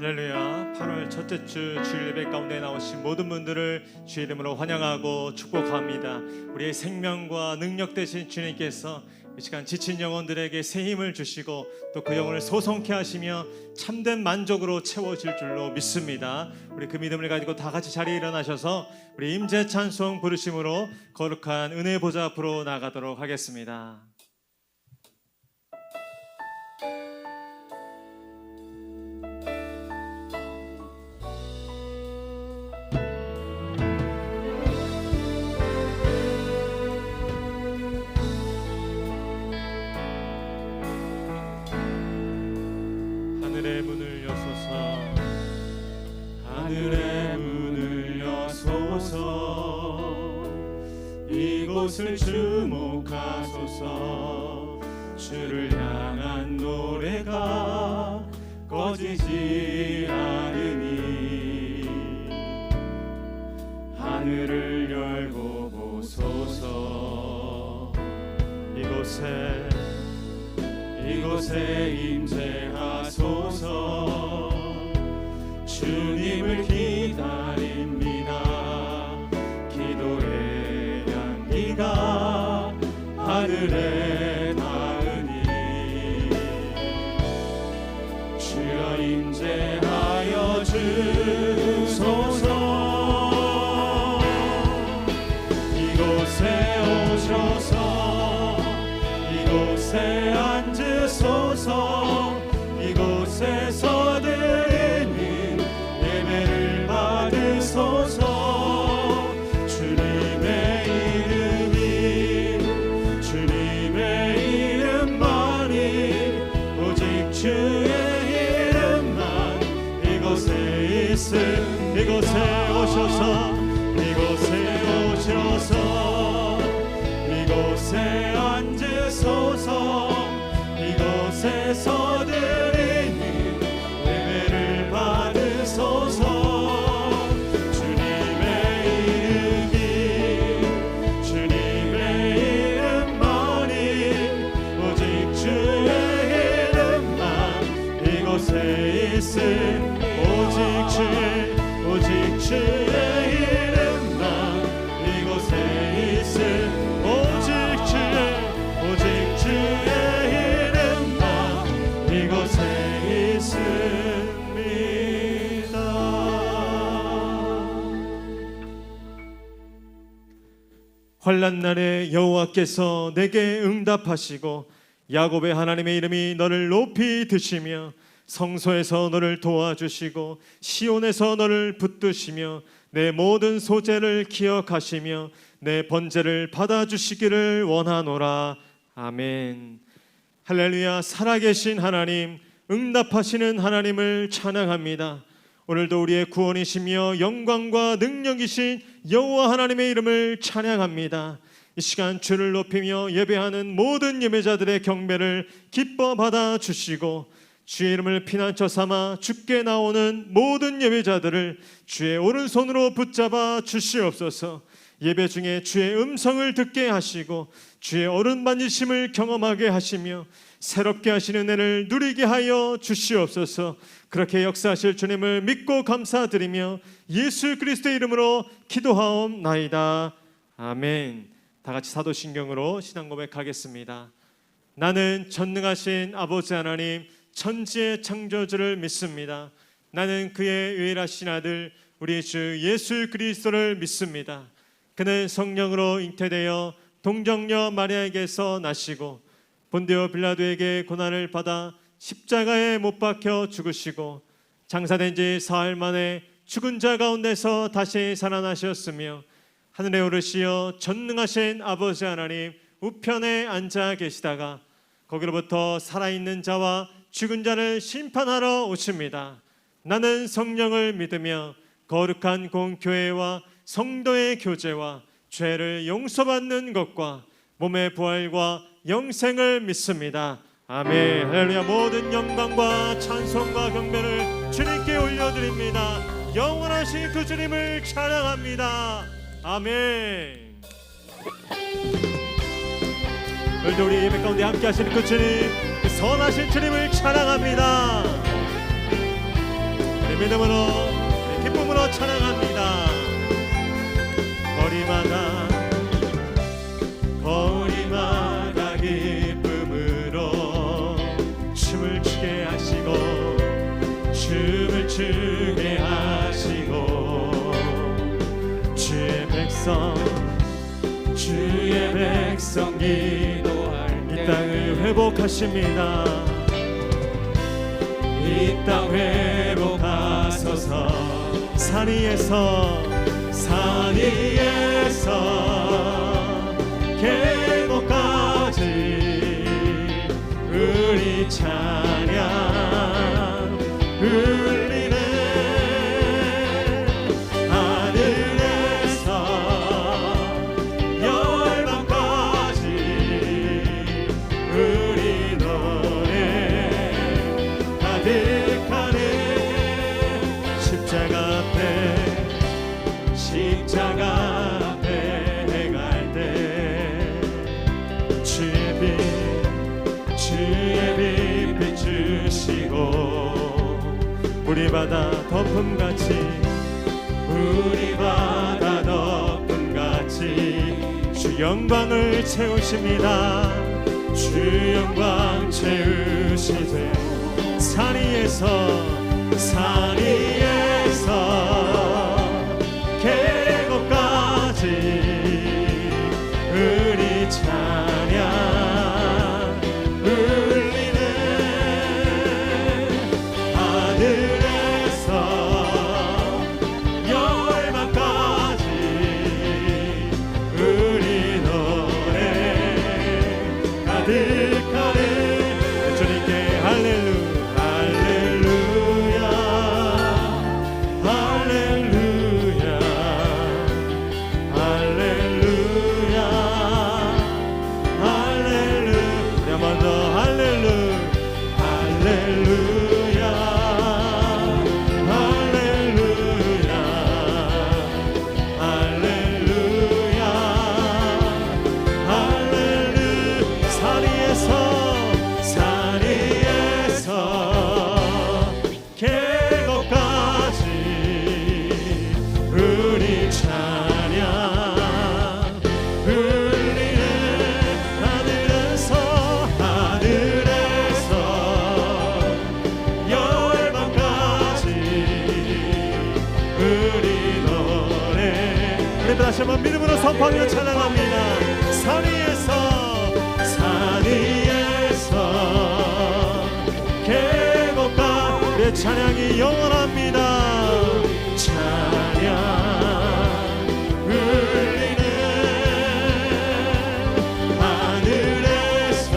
할렐루야. 8월 첫째 주 주일 예배 가운데 나오신 모든 분들을 주의 이름으로 환영하고 축복합니다. 우리의 생명과 능력 되신 주님께서 이 시간 지친 영혼들에게 새 힘을 주시고 또 그 영혼을 소성케 하시며 참된 만족으로 채워질 줄로 믿습니다. 우리 그 믿음을 가지고 다 같이 자리에 일어나셔서 우리 임재 찬송 부르심으로 거룩한 은혜 보좌 앞으로 나가도록 하겠습니다. 하늘의 문을 여소서, 하늘의 문을 여소서, 이곳을 주목하소서. 주를 향한 노래가 꺼지지 않으니 하늘을 열고 보소서. 이곳에 임재하소서. 주님을 기다립니다. 기도의 향기가 하늘에 닿으니 주여 임재하여 주소서. 이곳에 오셔서 이곳에 앉으소서. 이곳에서 드리는 예배를 받으소서. 주님의 이름만이 오직 주의 이름만 이곳에 있음. 이곳에 오셔서 이곳에 앉으소서. 이곳에서 드리는 예배를 받으소서. 주님의 이름만이 오직 주의 이름만 이곳에 있음. 오직 주의 이름만 이곳에 있음. 오직 주의 이름만 이곳에 있습니다. 환난 날에 여호와께서 내게 응답하시고 야곱의 하나님의 이름이 너를 높이 드시며 성소에서 너를 도와주시고 시온에서 너를 붙드시며 내 모든 소재를 기억하시며 내 번제를 받아주시기를 원하노라. 아멘. 할렐루야. 살아계신 하나님, 응답하시는 하나님을 찬양합니다. 오늘도 우리의 구원이시며 영광과 능력이신 여호와 하나님의 이름을 찬양합니다. 이 시간 주를 높이며 예배하는 모든 예배자들의 경배를 기뻐 받아주시고 주의 이름을 피난처 삼아 주께 나오는 모든 예배자들을 주의 오른손으로 붙잡아 주시옵소서. 예배 중에 주의 음성을 듣게 하시고 주의 어른 만지심을 경험하게 하시며 새롭게 하시는 은혜를 누리게 하여 주시옵소서. 그렇게 역사하실 주님을 믿고 감사드리며 예수 그리스도의 이름으로 기도하옵나이다. 아멘. 다 같이 사도신경으로 신앙 고백하겠습니다. 나는 전능하신 아버지 하나님 천지의 창조주를 믿습니다. 나는 그의 유일하신 아들 우리 주 예수 그리스도를 믿습니다. 그는 성령으로 잉태되어 동정녀 마리아에게서 나시고 본디오 빌라도에게 고난을 받아 십자가에 못 박혀 죽으시고 장사된 지 사흘 만에 죽은 자 가운데서 다시 살아나셨으며 하늘에 오르시어 전능하신 아버지 하나님 우편에 앉아 계시다가 거기로부터 살아있는 자와 죽은 자를 심판하러 오십니다. 나는 성령을 믿으며 거룩한 공교회와 성도의 교제와 죄를 용서받는 것과 몸의 부활과 영생을 믿습니다. 아멘. 할렐루야. 모든 영광과 찬송과 경배를 주님께 올려드립니다. 영원하신 그 주님을 찬양합니다. 아멘. 오늘도 우리 예배 가운데 함께 하시는 그 주님, 그 선하신 주님을 찬양합니다. 믿음으로 기쁨으로 찬양합니다. 거리마다 기쁨으로 춤을 추게 하시고 춤을 추게 하시고 주의 백성 기도할 때 이 땅을 회복하십니다. 이 땅 회복하소서. 산 위에서 계곡까지 우리 찬양 울리네. 하늘에서 열방까지 우리 노래 가득하네. 십자가 앞에 갈 때 주의 빛 비추시고 우리 바다 덮음같이 주 영광을 채우십니다. 주 영광 채우시되 산 위에서 계곡까지 우리 찬양 울리네. 하늘에서 열방까지 우리 노래 가득하네. 주님께 할렐루야 다시 한번 믿음으로 선포하며 찬양합니다. 산 위에서 계곡가 내 찬양이 영원합니다. 찬양 울리네. 하늘에서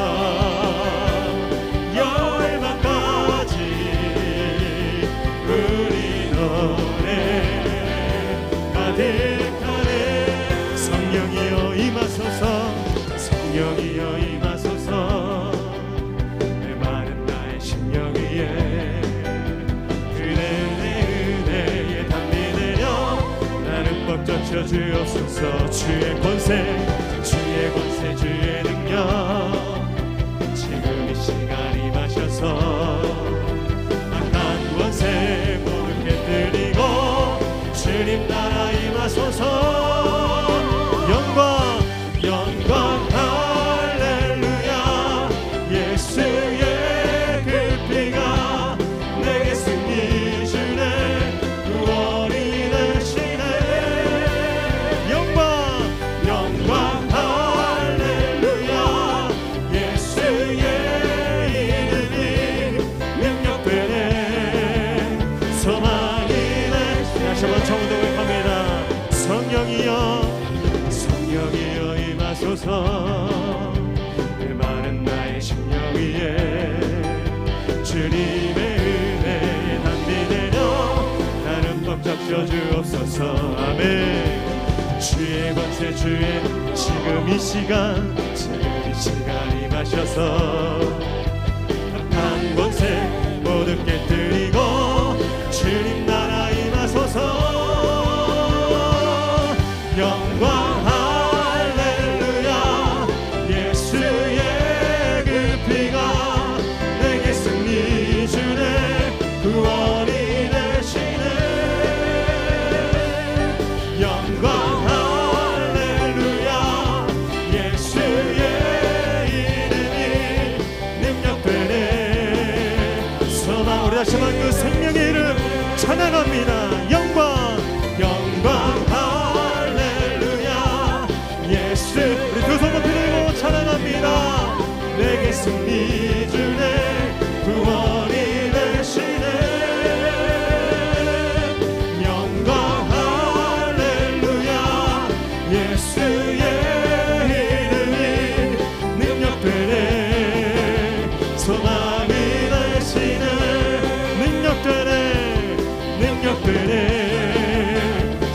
열방까지 우리 노래 가득하네. 성령이여 임하소서. 내 마른 나의 심령 위에 은혜에 담비 내려 나는 법 젖혀 주옵소서. 주의 권세 주의 능력 지금 이 시간 임하셔서 악한 권세 모두 깨뜨리고 주님 나라 임하소서. 영광 할렐루야. 예수의 그 피가 내게 승리 주네. 구원이 되시네. 영광 할렐루야. 예수의 이름이 능력되네. 소망이 되시네. 다시 한번 청도 고백합니다. 성령이여 임하소서. 내 마른 나의 심령 위에 주님의 은혜에 담비 내려 나는 법 잡혀 주옵소서. 아멘. 주의 권세 지금 이 시간 임하셔서 악한 권세 모두 깨뜨리고 주님 나라 임하소서. 영광 할렐루야. 예수의 그 피가 내게 승리 주네. 구원이 되시 다시 한번 그 생명의 이름 찬양합니다. 영광 영광 할렐루야. 예수. 우리 두 손 높이 들고 찬양합니다. 내게 승리 주네 구원이 되시네. 영광 할렐루야. 예수의 이름이 능력되네. 소망이 되시네. 능력되네. 능력되네.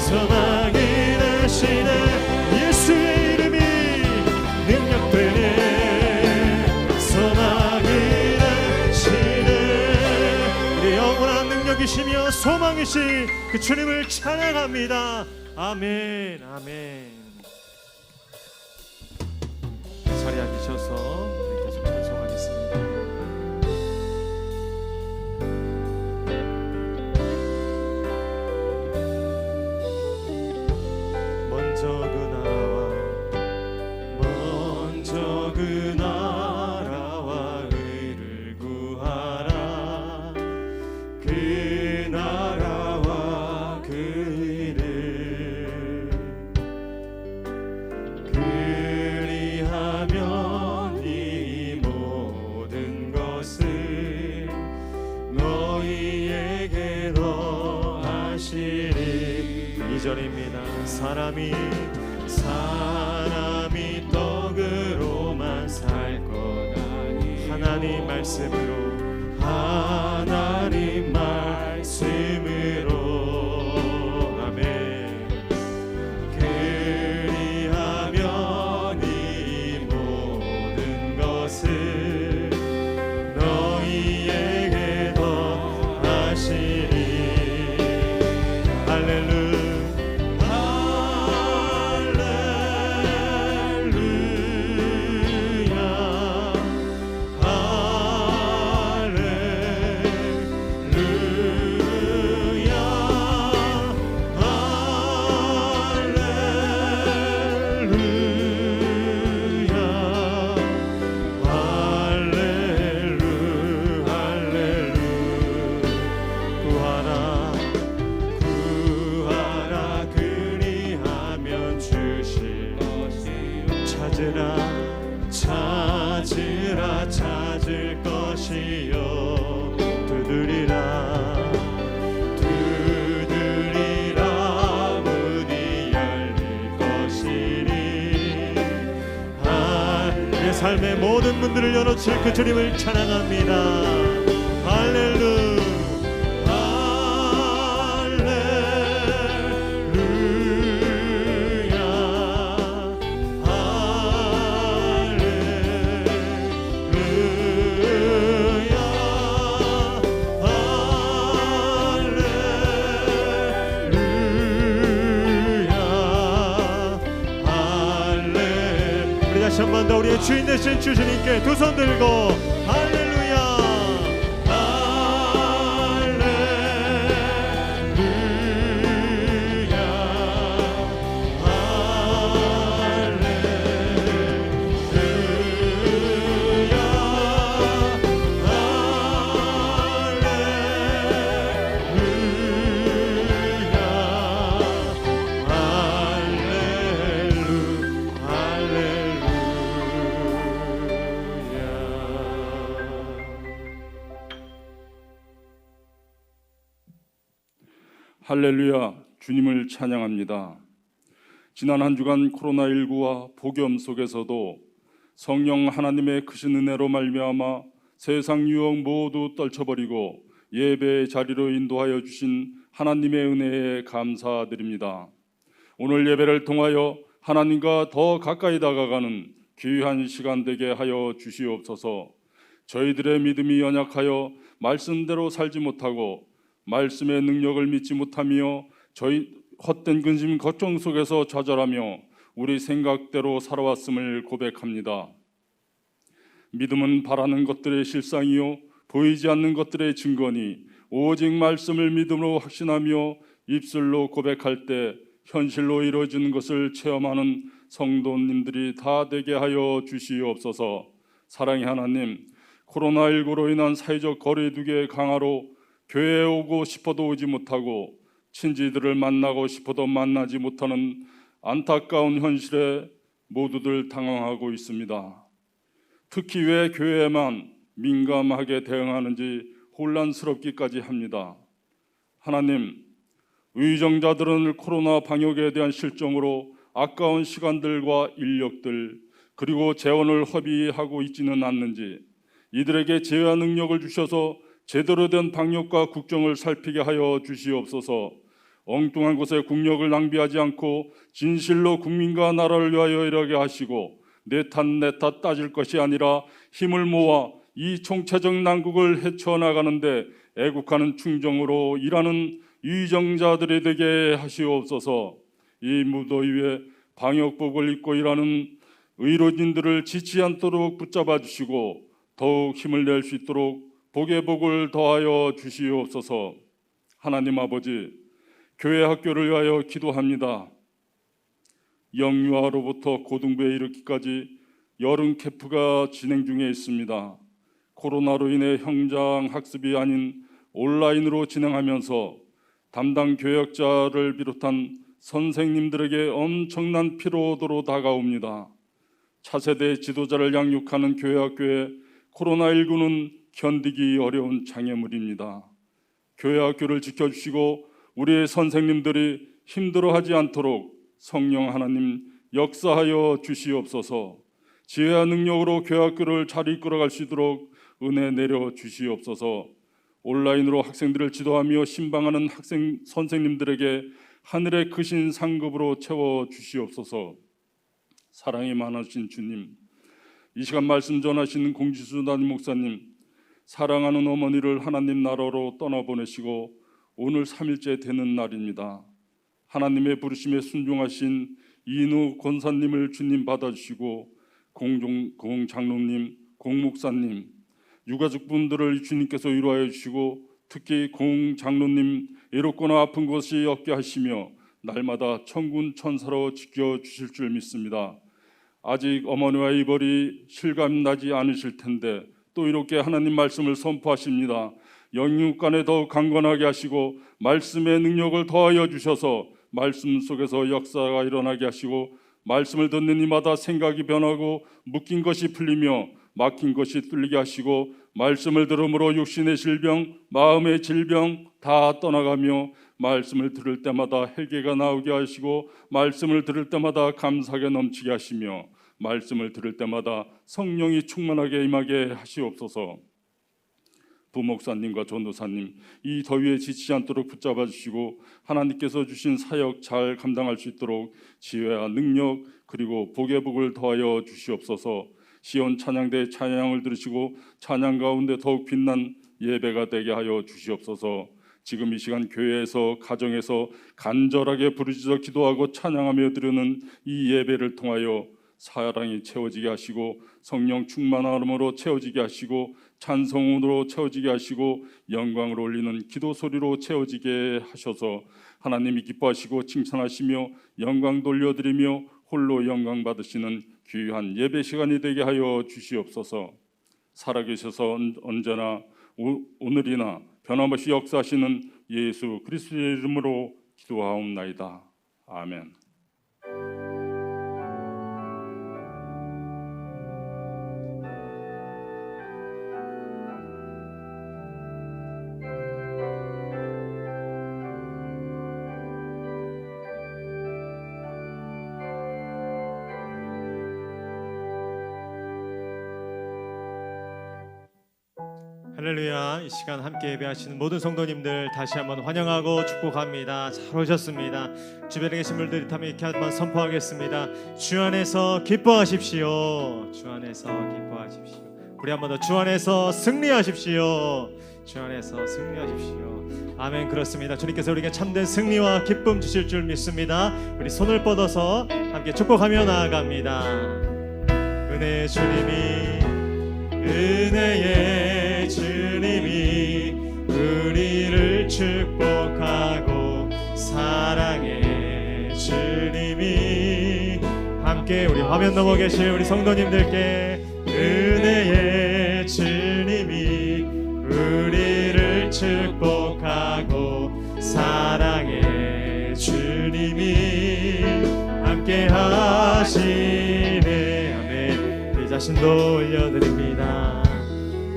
소망이 되시네. 예수의 이름이 능력되네. 소망이 되시네. 우리 영원한 능력이시며 소망이신 그 주님을 찬양합니다. 아멘. 아멘. 자리에 앉으셔서 우리 계속 찬송하겠습니다. 먼저 그 나라와 의를 구하라. 그 나라와 그 의를 그리하면 이 모든 것을 너희에게 더하시리. 2절입니다. 사람이 떡으로만 살 것 아니 하나님 말씀으로 하나님 말씀으로. 아멘. 그리하면 이 모든 것을 너희에게 더하시리. 할렐루야. 찾을 것이요. 두드리라 문이 열릴 것이니. 내 삶의 모든 문들을 열어칠 그 주님을 찬양합니다. 할렐루야. 다시 한 번 더 우리의 주인 되신 주님께 두 손 들고 할렐루야. 할렐루야. 할렐루야. 주님을 찬양합니다. 지난 한 주간 코로나19와 폭염 속에서도 성령 하나님의 크신 은혜로 말미암아 세상 유혹 모두 떨쳐버리고 예배의 자리로 인도하여 주신 하나님의 은혜에 감사드립니다. 오늘 예배를 통하여 하나님과 더 가까이 다가가는 귀한 시간 되게 하여 주시옵소서. 저희들의 믿음이 연약하여 말씀대로 살지 못하고 말씀의 능력을 믿지 못하며 저희 헛된 근심 걱정 속에서 좌절하며 우리 생각대로 살아왔음을 고백합니다. 믿음은 바라는 것들의 실상이요 보이지 않는 것들의 증거니 오직 말씀을 믿음으로 확신하며 입술로 고백할 때 현실로 이루어지는 것을 체험하는 성도님들이 다 되게 하여 주시옵소서. 사랑의 하나님, 코로나19로 인한 사회적 거리두기의 강화로 교회에 오고 싶어도 오지 못하고 친지들을 만나고 싶어도 만나지 못하는 안타까운 현실에 모두들 당황하고 있습니다. 특히 왜 교회에만 민감하게 대응하는지 혼란스럽기까지 합니다. 하나님, 의정자들은 코로나 방역에 대한 실정으로 아까운 시간들과 인력들 그리고 재원을 허비하고 있지는 않는지 이들에게 지혜와 능력을 주셔서 제대로 된 방역과 국정을 살피게 하여 주시옵소서. 엉뚱한 곳에 국력을 낭비하지 않고 진실로 국민과 나라를 위하여 일하게 하시고 내 탓 따질 것이 아니라 힘을 모아 이 총체적 난국을 헤쳐나가는데 애국하는 충정으로 일하는 위정자들이 되게 하시옵소서. 이 무더위에 방역복을 입고 일하는 의료진들을 지치 않도록 붙잡아 주시고 더욱 힘을 낼 수 있도록 복의 복을 더하여 주시옵소서. 하나님 아버지, 교회 학교를 위하여 기도합니다. 영유아로부터 고등부에 이르기까지 여름 캠프가 진행 중에 있습니다. 코로나로 인해 현장 학습이 아닌 온라인으로 진행하면서 담당 교역자를 비롯한 선생님들에게 엄청난 피로도로 다가옵니다. 차세대 지도자를 양육하는 교회 학교에 코로나19는 견디기 어려운 장애물입니다. 교회 학교를 지켜주시고 우리의 선생님들이 힘들어하지 않도록 성령 하나님 역사하여 주시옵소서. 지혜와 능력으로 교회 학교를 잘 이끌어갈 수 있도록 은혜 내려 주시옵소서. 온라인으로 학생들을 지도하며 신방하는 학생 선생님들에게 하늘의 크신 상급으로 채워 주시옵소서. 사랑이 많으신 주님, 이 시간 말씀 전하시는 공지수 담임 목사님, 사랑하는 어머니를 하나님 나라로 떠나보내시고 오늘 3일째 되는 날입니다. 하나님의 부르심에 순종하신 이인우 권사님을 주님 받아주시고 공장로님, 공목사님, 유가족분들을 주님께서 위로하여 주시고 특히 공장로님 외롭거나 아픈 것이 없게 하시며 날마다 천군 천사로 지켜주실 줄 믿습니다. 아직 어머니와 이벌이 실감나지 않으실 텐데 또 이렇게 하나님 말씀을 선포하십니다. 영육간에 더욱 강건하게 하시고 말씀의 능력을 더하여 주셔서 말씀 속에서 역사가 일어나게 하시고 말씀을 듣는 이마다 생각이 변하고 묶인 것이 풀리며 막힌 것이 뚫리게 하시고 말씀을 들음으로 육신의 질병, 마음의 질병 다 떠나가며 말씀을 들을 때마다 헬게가 나오게 하시고 말씀을 들을 때마다 감사하게 넘치게 하시며 말씀을 들을 때마다 성령이 충만하게 임하게 하시옵소서. 부목사님과 전도사님, 이 더위에 지치지 않도록 붙잡아 주시고 하나님께서 주신 사역 잘 감당할 수 있도록 지혜와 능력 그리고 복의 복을 더하여 주시옵소서. 시온 찬양대 찬양을 들으시고 찬양 가운데 더욱 빛난 예배가 되게 하여 주시옵소서. 지금 이 시간 교회에서 가정에서 간절하게 부르짖어 기도하고 찬양하며 드리는 이 예배를 통하여 사랑이 채워지게 하시고 성령 충만함으로 채워지게 하시고 찬송으로 채워지게 하시고 영광을 올리는 기도 소리로 채워지게 하셔서 하나님이 기뻐하시고 칭찬하시며 영광 돌려드리며 홀로 영광 받으시는 귀한 예배 시간이 되게 하여 주시옵소서. 살아계셔서 언제나 오늘이나 변함없이 역사하시는 예수 그리스도의 이름으로 기도하옵나이다. 아멘. 할렐루야. 이 시간 함께 예배하시는 모든 성도님들 다시 한번 환영하고 축복합니다. 잘 오셨습니다. 주변에 계신 분들이 타면 이렇게 한번 선포하겠습니다. 주 안에서 기뻐하십시오. 주 안에서 기뻐하십시오. 우리 한번 더 주 안에서 승리하십시오. 주 안에서 승리하십시오. 아멘. 그렇습니다. 주님께서 우리에게 참된 승리와 기쁨 주실 줄 믿습니다. 우리 손을 뻗어서 함께 축복하며 나아갑니다. 은혜의 주님이 은혜의 주님이 우리를 축복하고 사랑의 주님이 함께 우리 화면 넘어 계실 우리 성도님들께 은혜의 주님이 우리를 축복 자신도 올려드립니다.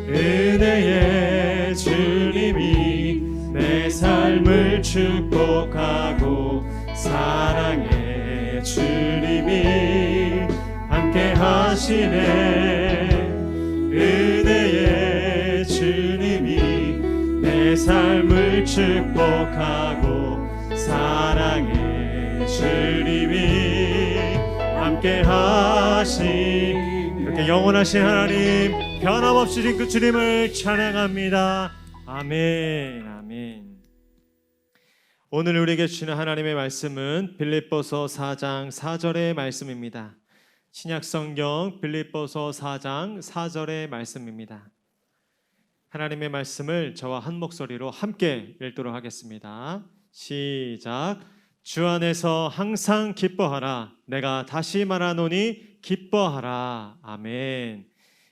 은혜의 주님이 내 삶을 축복하고 사랑의 주님이 함께 하시네. 은혜의 주님이 내 삶을 축복하고 사랑의 주님이 함께 하시네. 이렇게 영원하신 하나님, 변함없이 그 주님을 찬양합니다. 아멘. 아멘. 오늘 우리에게 주시는 하나님의 말씀은 빌립보서 4장 4절의 말씀입니다. 신약성경 빌립보서 4장 4절의 말씀입니다. 하나님의 말씀을 저와 한 목소리로 함께 읽도록 하겠습니다. 시작. 주 안에서 항상 기뻐하라. 내가 다시 말하노니 기뻐하라. 아멘.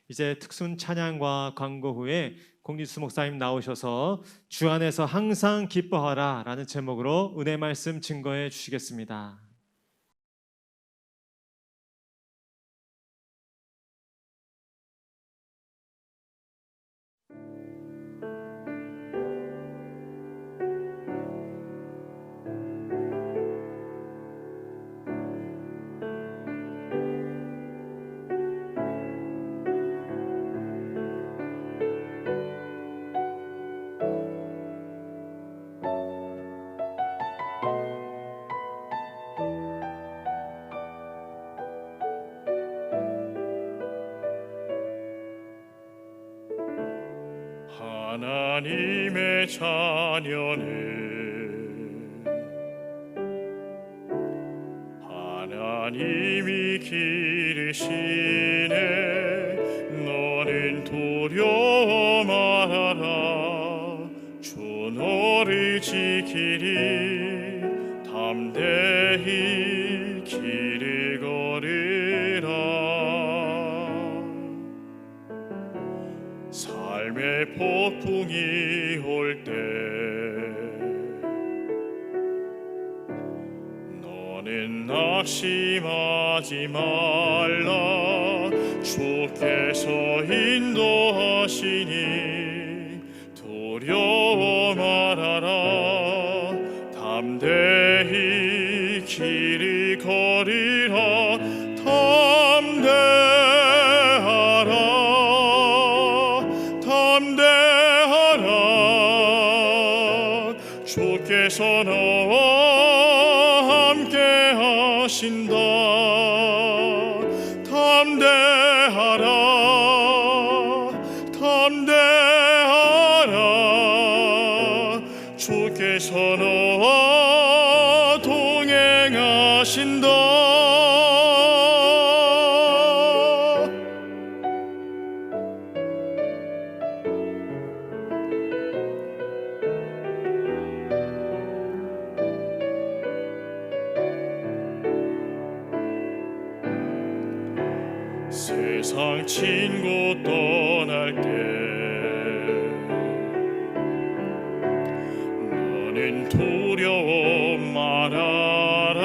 이제 특순 찬양과 광고 후에 공지수 목사님 나오셔서 주 안에서 항상 기뻐하라 라는 제목으로 은혜 말씀 증거해 주시겠습니다. 하나님의 자녀는 하나님이 기르시네. 너는 두려워 말아라. 주 너를 지키리. 담대히 길을 걸으라. 삶의 폭풍이 올 때 너는 낙심하지 말라. 주께서 인도하시니 두려워 말아라. 담대히 길을 걸으라. 주께서 너와 함께 하신다. 담대하라. 담대하라. 주께서 너와 동행하신다. 세상 친구 떠날 때 너는 두려워 말아라.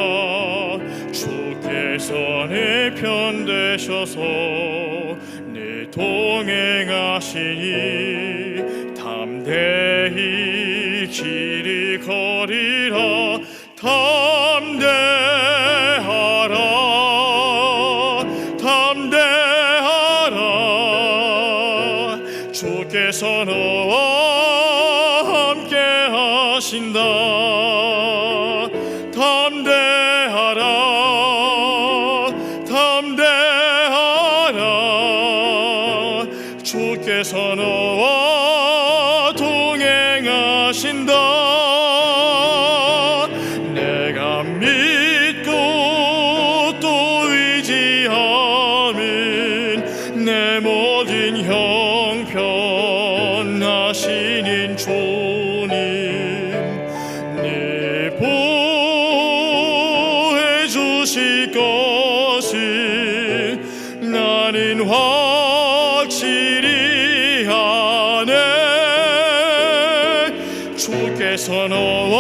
주께서 내 편 되셔서 내 동행하시니 담대히 길을 걸으라. 주께서 너와 함께 하신다. 담대하라. 담대하라. 주께서 너와 동행하신다. 내가 믿고 또 의지함은 내 모든 형편하시는 주님, 네 보호해 주실 것을 나는 확실히 아네. 주께서 너와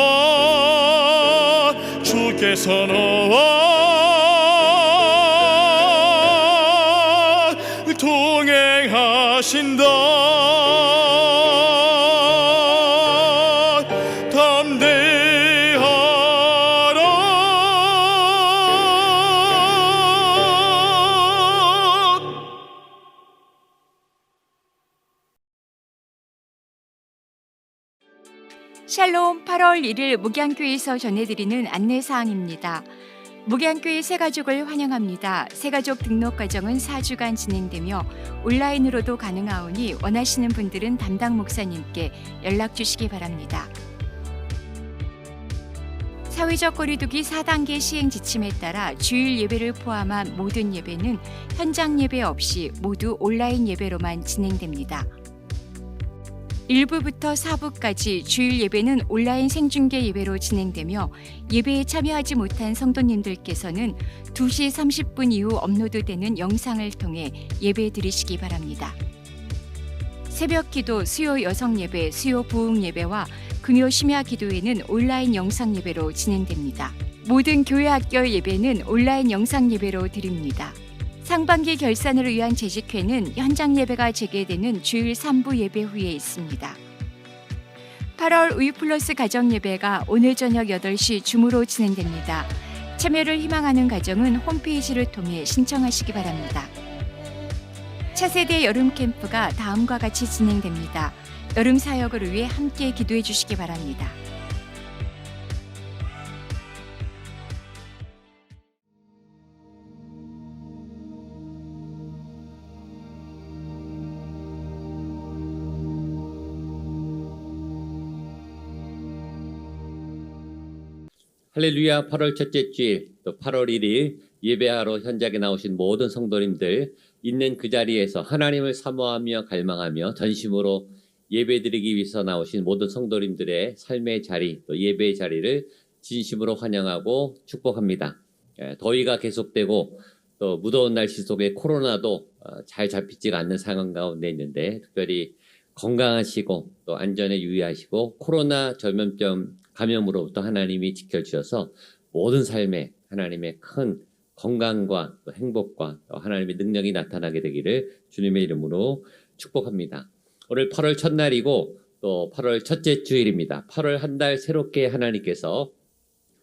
샬롬 8월 1일 목양교회에서 전해드리는 안내사항입니다. 목양교회 새가족을 환영합니다. 새가족 등록 과정은 4주간 진행되며 온라인으로도 가능하오니 원하시는 분들은 담당 목사님께 연락 주시기 바랍니다. 사회적 거리두기 4단계 시행 지침에 따라 주일 예배를 포함한 모든 예배는 현장 예배 없이 모두 온라인 예배로만 진행됩니다. 1부부터 4부까지 주일 예배는 온라인 생중계 예배로 진행되며 예배에 참여하지 못한 성도님들께서는 2시 30분 이후 업로드되는 영상을 통해 예배 드리시기 바랍니다. 새벽 기도, 수요 여성 예배, 수요 부흥 예배와 금요 심야 기도회는 온라인 영상 예배로 진행됩니다. 모든 교회 학교 예배는 온라인 영상 예배로 드립니다. 상반기 결산을 위한 재직회는 현장 예배가 재개되는 주일 3부 예배 후에 있습니다. 8월 우유플러스 가정 예배가 오늘 저녁 8시 줌으로 진행됩니다. 참여를 희망하는 가정은 홈페이지를 통해 신청하시기 바랍니다. 차세대 여름 캠프가 다음과 같이 진행됩니다. 여름 사역을 위해 함께 기도해 주시기 바랍니다. 할렐루야. 8월 첫째 주일 또 8월 1일 예배하러 현장에 나오신 모든 성도님들, 있는 그 자리에서 하나님을 사모하며 갈망하며 전심으로 예배드리기 위해서 나오신 모든 성도님들의 삶의 자리, 또 예배의 자리를 진심으로 환영하고 축복합니다. 더위가 계속되고 또 무더운 날씨 속에 코로나도 잘 잡히지가 않는 상황 가운데 있는데, 특별히 건강하시고 또 안전에 유의하시고 코로나 전염병 감염으로부터 하나님이 지켜주셔서 모든 삶에 하나님의 큰 건강과 또 행복과 또 하나님의 능력이 나타나게 되기를 주님의 이름으로 축복합니다. 오늘 8월 첫날이고 또 8월 첫째 주일입니다. 8월 한 달 새롭게 하나님께서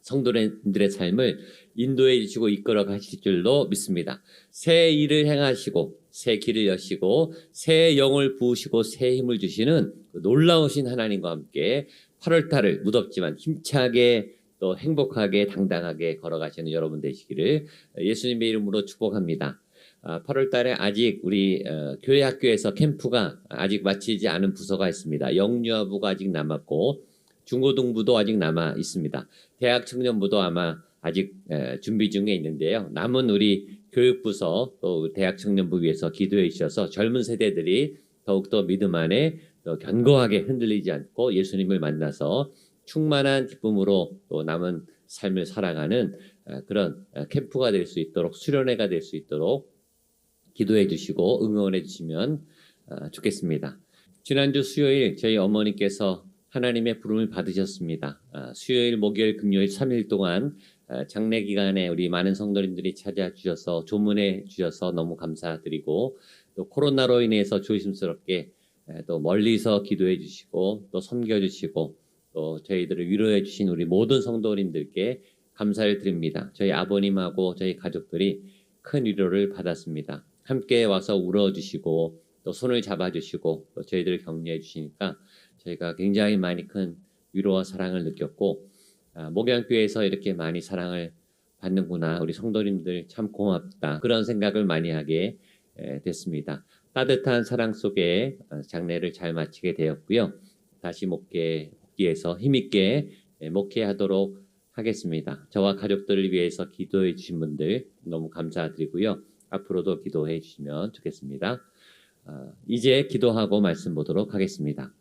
성도님들의 삶을 인도해 주시고 이끌어 가실 줄로 믿습니다. 새 일을 행하시고 새 길을 여시고 새 영을 부으시고 새 힘을 주시는 놀라우신 하나님과 함께 8월달을 무덥지만 힘차게 또 행복하게 당당하게 걸어가시는 여러분 되시기를 예수님의 이름으로 축복합니다. 8월달에 아직 우리 교회 학교에서 캠프가 아직 마치지 않은 부서가 있습니다. 영유아부가 아직 남았고 중고등부도 아직 남아 있습니다. 대학 청년부도 아마 아직 준비 중에 있는데요. 남은 우리 교육부서 또 대학 청년부 위해서 기도해 주셔서 젊은 세대들이 더욱더 믿음 안에 더 견고하게 흔들리지 않고 예수님을 만나서 충만한 기쁨으로 또 남은 삶을 살아가는 그런 캠프가 될 수 있도록, 수련회가 될 수 있도록 기도해 주시고 응원해 주시면 좋겠습니다. 지난주 수요일 저희 어머니께서 하나님의 부름을 받으셨습니다. 수요일, 목요일, 금요일 3일 동안 장례 기간에 우리 많은 성도님들이 찾아주셔서 조문해 주셔서 너무 감사드리고, 또 코로나로 인해서 조심스럽게 또 멀리서 기도해 주시고 또 섬겨 주시고 또 저희들을 위로해 주신 우리 모든 성도님들께 감사를 드립니다. 저희 아버님하고 저희 가족들이 큰 위로를 받았습니다. 함께 와서 울어주시고 또 손을 잡아주시고 또 저희들을 격려해 주시니까 저희가 굉장히 많이 큰 위로와 사랑을 느꼈고, 목양교회에서 이렇게 많이 사랑을 받는구나, 우리 성도님들 참 고맙다, 그런 생각을 많이 하게 됐습니다. 따뜻한 사랑 속에 장례를 잘 마치게 되었고요. 다시 목회에서 힘있게 목회하도록 하겠습니다. 저와 가족들을 위해서 기도해 주신 분들 너무 감사드리고요. 앞으로도 기도해 주시면 좋겠습니다. 이제 기도하고 말씀 보도록 하겠습니다.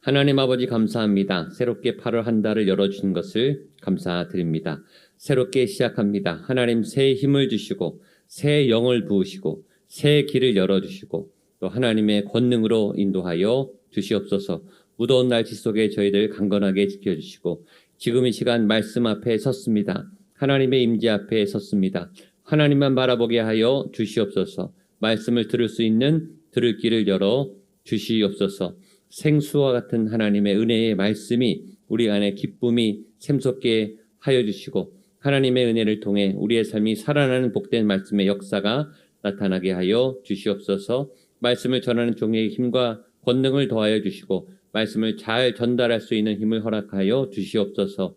하나님 아버지 감사합니다. 새롭게 8월 한 달을 열어주신 것을 감사드립니다. 새롭게 시작합니다. 하나님 새 힘을 주시고 새 영을 부으시고 새 길을 열어주시고 또 하나님의 권능으로 인도하여 주시옵소서. 무더운 날씨 속에 저희들 강건하게 지켜주시고, 지금 이 시간 말씀 앞에 섰습니다. 하나님의 임재 앞에 섰습니다. 하나님만 바라보게 하여 주시옵소서. 말씀을 들을 수 있는 들을 길을 열어 주시옵소서. 생수와 같은 하나님의 은혜의 말씀이 우리 안에 기쁨이 샘솟게 하여 주시고, 하나님의 은혜를 통해 우리의 삶이 살아나는 복된 말씀의 역사가 나타나게 하여 주시옵소서. 말씀을 전하는 종의 힘과 권능을 더하여 주시고 말씀을 잘 전달할 수 있는 힘을 허락하여 주시옵소서.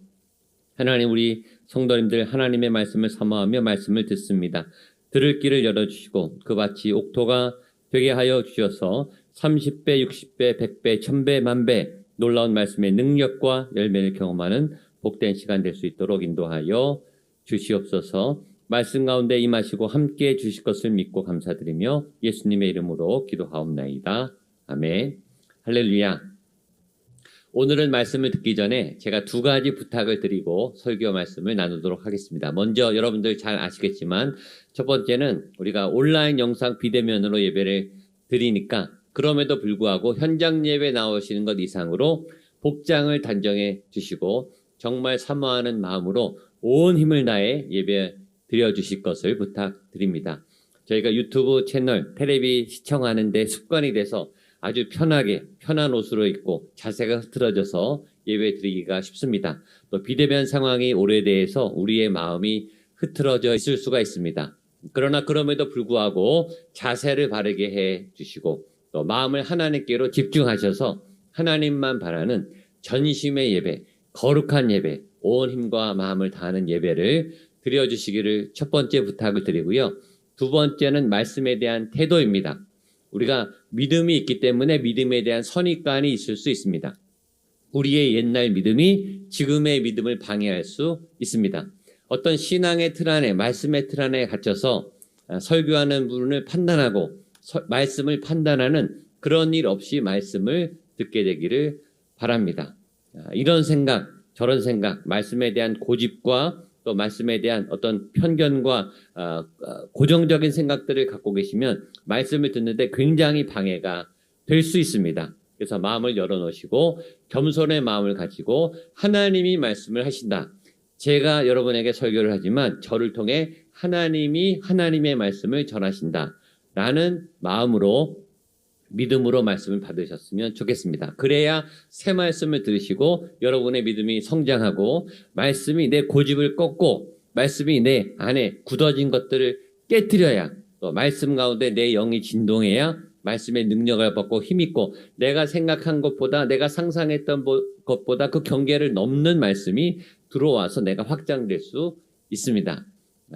하나님, 우리 성도님들 하나님의 말씀을 사모하며 말씀을 듣습니다. 들을 길을 열어주시고 그 밭이 옥토가 되게 하여 주셔서 30배, 60배, 100배, 1000배, 만배 놀라운 말씀의 능력과 열매를 경험하는 복된 시간 될 수 있도록 인도하여 주시옵소서. 말씀 가운데 임하시고 함께해 주실 것을 믿고 감사드리며 예수님의 이름으로 기도하옵나이다. 아멘. 할렐루야. 오늘은 말씀을 듣기 전에 제가 두 가지 부탁을 드리고 설교 말씀을 나누도록 하겠습니다. 먼저 여러분들 잘 아시겠지만 첫 번째는 우리가 온라인 영상 비대면으로 예배를 드리니까 그럼에도 불구하고 현장 예배 나오시는 것 이상으로 복장을 단정해 주시고 정말 사모하는 마음으로 온 힘을 다해 예배 드려주실 것을 부탁드립니다. 저희가 유튜브 채널 텔레비 시청하는 데 습관이 돼서 아주 편하게 편한 옷으로 입고 자세가 흐트러져서 예배 드리기가 쉽습니다. 또 비대면 상황이 오래돼서 우리의 마음이 흐트러져 있을 수가 있습니다. 그러나 그럼에도 불구하고 자세를 바르게 해 주시고 또 마음을 하나님께로 집중하셔서 하나님만 바라는 전심의 예배, 거룩한 예배, 온 힘과 마음을 다하는 예배를 드려주시기를 첫 번째 부탁을 드리고요. 두 번째는 말씀에 대한 태도입니다. 우리가 믿음이 있기 때문에 믿음에 대한 선입관이 있을 수 있습니다. 우리의 옛날 믿음이 지금의 믿음을 방해할 수 있습니다. 어떤 신앙의 틀 안에, 말씀의 틀 안에 갇혀서 설교하는 분을 판단하고 말씀을 판단하는 그런 일 없이 말씀을 듣게 되기를 바랍니다. 이런 생각, 저런 생각, 말씀에 대한 고집과 또 말씀에 대한 어떤 편견과 고정적인 생각들을 갖고 계시면 말씀을 듣는데 굉장히 방해가 될 수 있습니다. 그래서 마음을 열어놓으시고 겸손의 마음을 가지고 하나님이 말씀을 하신다. 제가 여러분에게 설교를 하지만 저를 통해 하나님이 하나님의 말씀을 전하신다. 라는 마음으로 믿음으로 말씀을 받으셨으면 좋겠습니다. 그래야 새 말씀을 들으시고 여러분의 믿음이 성장하고 말씀이 내 고집을 꺾고 말씀이 내 안에 굳어진 것들을 깨트려야 또 말씀 가운데 내 영이 진동해야 말씀의 능력을 받고 힘있고 내가 생각한 것보다 내가 상상했던 것보다 그 경계를 넘는 말씀이 들어와서 내가 확장될 수 있습니다.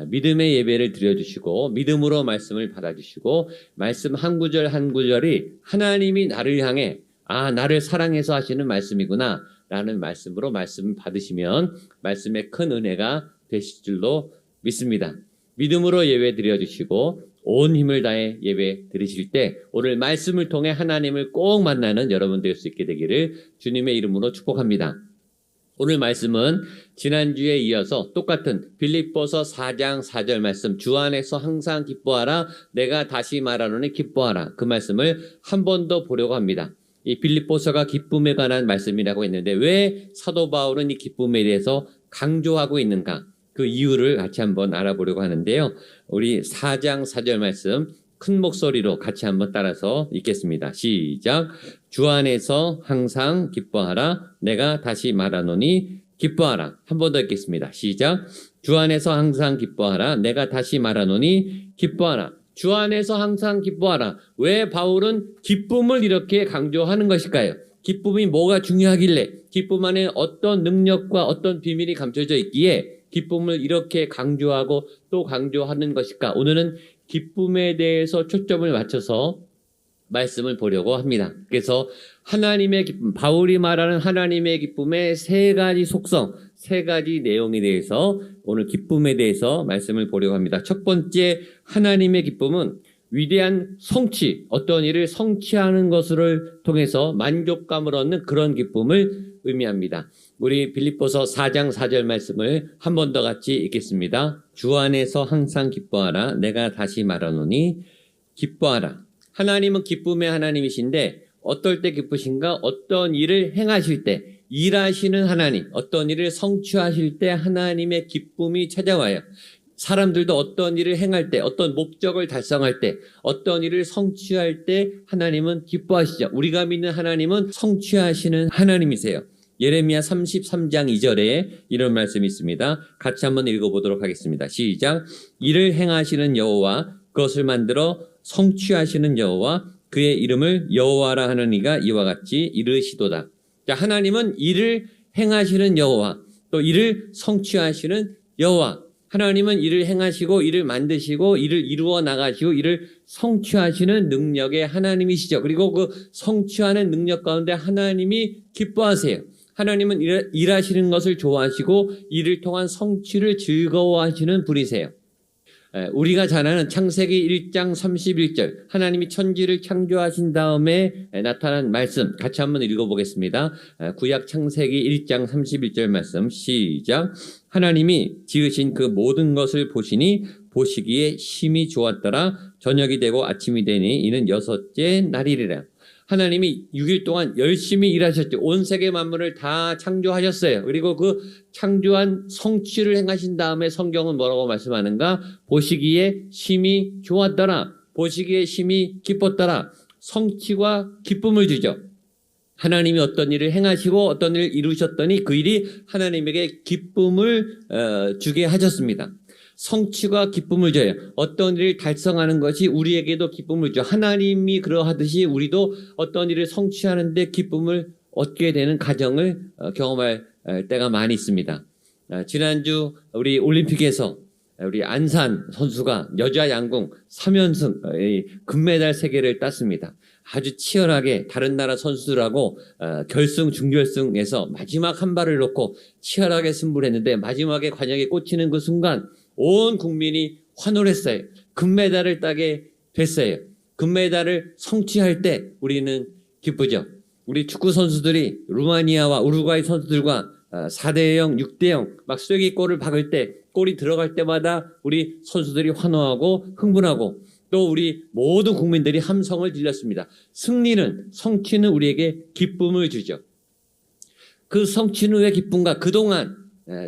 믿음의 예배를 드려주시고 믿음으로 말씀을 받아주시고 말씀 한 구절 한 구절이 하나님이 나를 향해 나를 사랑해서 하시는 말씀이구나 라는 말씀으로 말씀을 받으시면 말씀의 큰 은혜가 되실 줄로 믿습니다. 믿음으로 예배 드려주시고 온 힘을 다해 예배 드리실 때 오늘 말씀을 통해 하나님을 꼭 만나는 여러분 될 수 있게 되기를 주님의 이름으로 축복합니다. 오늘 말씀은 지난주에 이어서 똑같은 빌립보서 4장 4절 말씀 주 안에서 항상 기뻐하라 내가 다시 말하노니 기뻐하라 그 말씀을 한 번 더 보려고 합니다. 이 빌립보서가 기쁨에 관한 말씀이라고 했는데 왜 사도 바울은 이 기쁨에 대해서 강조하고 있는가 그 이유를 같이 한번 알아보려고 하는데요. 우리 4장 4절 말씀 큰 목소리로 같이 한번 따라서 읽겠습니다. 시작. 주 안에서 항상 기뻐하라. 내가 다시 말하노니 기뻐하라. 한 번 더 읽겠습니다. 시작. 주 안에서 항상 기뻐하라. 내가 다시 말하노니 기뻐하라. 주 안에서 항상 기뻐하라. 왜 바울은 기쁨을 이렇게 강조하는 것일까요? 기쁨이 뭐가 중요하길래 기쁨 안에 어떤 능력과 어떤 비밀이 감춰져 있기에 기쁨을 이렇게 강조하고 또 강조하는 것일까? 오늘은 기쁨에 대해서 초점을 맞춰서 말씀을 보려고 합니다. 그래서 하나님의 기쁨, 바울이 말하는 하나님의 기쁨의 세 가지 속성, 세 가지 내용에 대해서 오늘 기쁨에 대해서 말씀을 보려고 합니다. 첫 번째 하나님의 기쁨은 위대한 성취, 어떤 일을 성취하는 것을 통해서 만족감을 얻는 그런 기쁨을 의미합니다. 우리 빌립보서 4장 4절 말씀을 한 번 더 같이 읽겠습니다. 주 안에서 항상 기뻐하라. 내가 다시 말하노니 기뻐하라. 하나님은 기쁨의 하나님이신데 어떨 때 기쁘신가? 어떤 일을 행하실 때, 일하시는 하나님, 어떤 일을 성취하실 때 하나님의 기쁨이 찾아와요. 사람들도 어떤 일을 행할 때, 어떤 목적을 달성할 때, 어떤 일을 성취할 때 하나님은 기뻐하시죠. 우리가 믿는 하나님은 성취하시는 하나님이세요. 예레미야 33장 2절에 이런 말씀이 있습니다. 같이 한번 읽어보도록 하겠습니다. 시작. 일을 행하시는 여호와, 그것을 만들어 성취하시는 여호와, 그의 이름을 여호와라 하는 이가 이와 같이 이르시도다. 자, 하나님은 일을 행하시는 여호와, 또 일을 성취하시는 여호와. 하나님은 일을 행하시고 일을 만드시고 일을 이루어 나가시고 일을 성취하시는 능력의 하나님이시죠. 그리고 그 성취하는 능력 가운데 하나님이 기뻐하세요. 하나님은 일하시는 것을 좋아하시고 일을 통한 성취를 즐거워하시는 분이세요. 우리가 잘 아는 창세기 1장 31절, 하나님이 천지를 창조하신 다음에 나타난 말씀 같이 한번 읽어보겠습니다. 구약 창세기 1장 31절 말씀 시작. 하나님이 지으신 그 모든 것을 보시니 보시기에 심히 좋았더라. 저녁이 되고 아침이 되니 이는 여섯째 날이리라. 하나님이 6일 동안 열심히 일하셨죠. 온 세계 만물을 다 창조하셨어요. 그리고 그 창조한 성취를 행하신 다음에 성경은 뭐라고 말씀하는가? 보시기에 심히 좋았더라. 보시기에 심히 기뻤더라. 성취와 기쁨을 주죠. 하나님이 어떤 일을 행하시고 어떤 일을 이루셨더니 그 일이 하나님에게 기쁨을 주게 하셨습니다. 성취와 기쁨을 줘요. 어떤 일을 달성하는 것이 우리에게도 기쁨을 줘. 하나님이 그러하듯이 우리도 어떤 일을 성취하는데 기쁨을 얻게 되는 과정을 경험할 때가 많이 있습니다. 지난주 우리 올림픽에서 우리 안산 선수가 여자 양궁 3연승 금메달 3개를 땄습니다. 아주 치열하게 다른 나라 선수들하고 결승, 준결승에서 마지막 한 발을 놓고 치열하게 승부를 했는데 마지막에 관역에 꽂히는 그 순간 온 국민이 환호를 했어요. 금메달을 따게 됐어요. 금메달을 성취할 때 우리는 기쁘죠. 우리 축구 선수들이 루마니아와 우루과이 선수들과 4대0, 6대0 막 쐐기골을 박을 때 골이 들어갈 때마다 우리 선수들이 환호하고 흥분하고 또 우리 모든 국민들이 함성을 질렀습니다. 승리는, 성취는 우리에게 기쁨을 주죠. 그 성취는 왜 기쁨과 그동안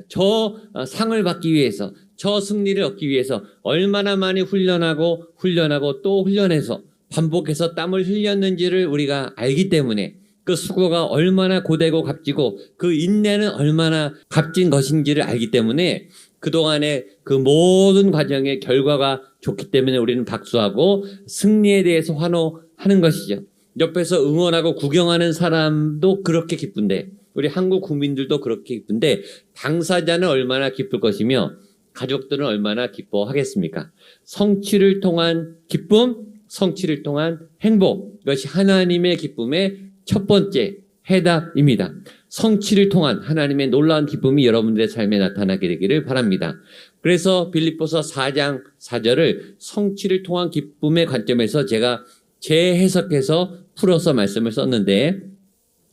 저 상을 받기 위해서 저 승리를 얻기 위해서 얼마나 많이 훈련하고 또 훈련해서 반복해서 땀을 흘렸는지를 우리가 알기 때문에 그 수고가 얼마나 고되고 값지고 그 인내는 얼마나 값진 것인지를 알기 때문에 그동안의 그 모든 과정의 결과가 좋기 때문에 우리는 박수하고 승리에 대해서 환호하는 것이죠. 옆에서 응원하고 구경하는 사람도 그렇게 기쁜데 우리 한국 국민들도 그렇게 기쁜데 당사자는 얼마나 기쁠 것이며 가족들은 얼마나 기뻐하겠습니까? 성취를 통한 기쁨, 성취를 통한 행복, 이것이 하나님의 기쁨의 첫 번째 해답입니다. 성취를 통한 하나님의 놀라운 기쁨이 여러분들의 삶에 나타나게 되기를 바랍니다. 그래서 빌립보서 4장 4절을 성취를 통한 기쁨의 관점에서 제가 재해석해서 풀어서 말씀을 썼는데